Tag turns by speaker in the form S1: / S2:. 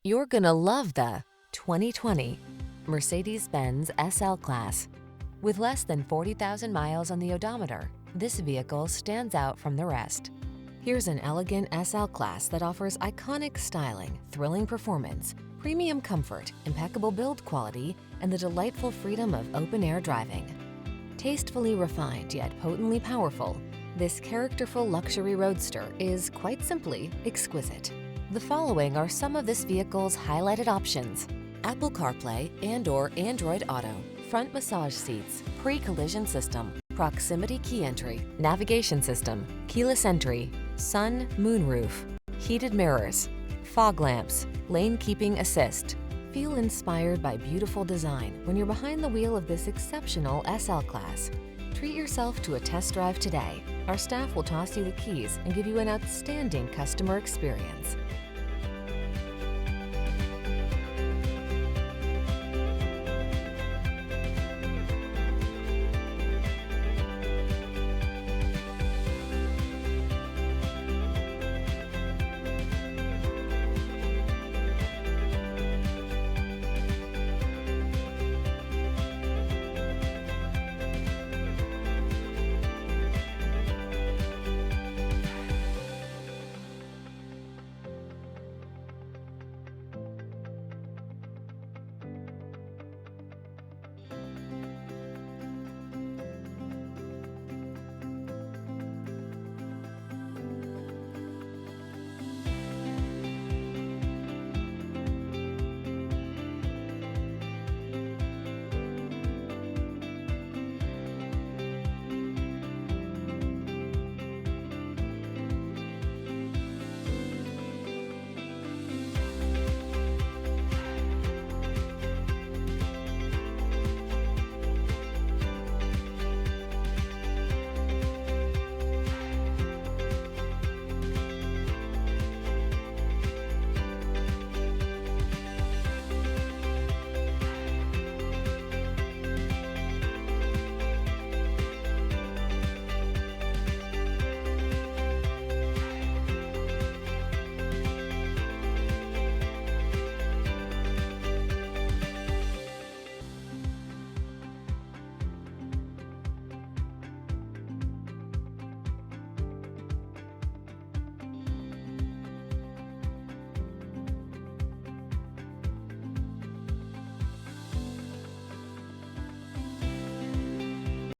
S1: You're gonna love the 2020 Mercedes-Benz SL Class. With less than 40,000 miles on the odometer, this vehicle stands out from the rest. Here's an elegant SL Class that offers iconic styling, thrilling performance, premium comfort, impeccable build quality, and the delightful freedom of open-air driving. Tastefully refined yet potently powerful, this characterful luxury roadster is, quite simply, exquisite. The following are some of this vehicle's highlighted options: Apple CarPlay and/or Android Auto, front massage seats, pre-collision system, proximity key entry, navigation system, keyless entry, sun, moon roof, heated mirrors, fog lamps, lane keeping assist. Feel inspired by beautiful design when you're behind the wheel of this exceptional SL Class. Treat yourself to a test drive today. Our staff will toss you the keys and give you an outstanding customer experience.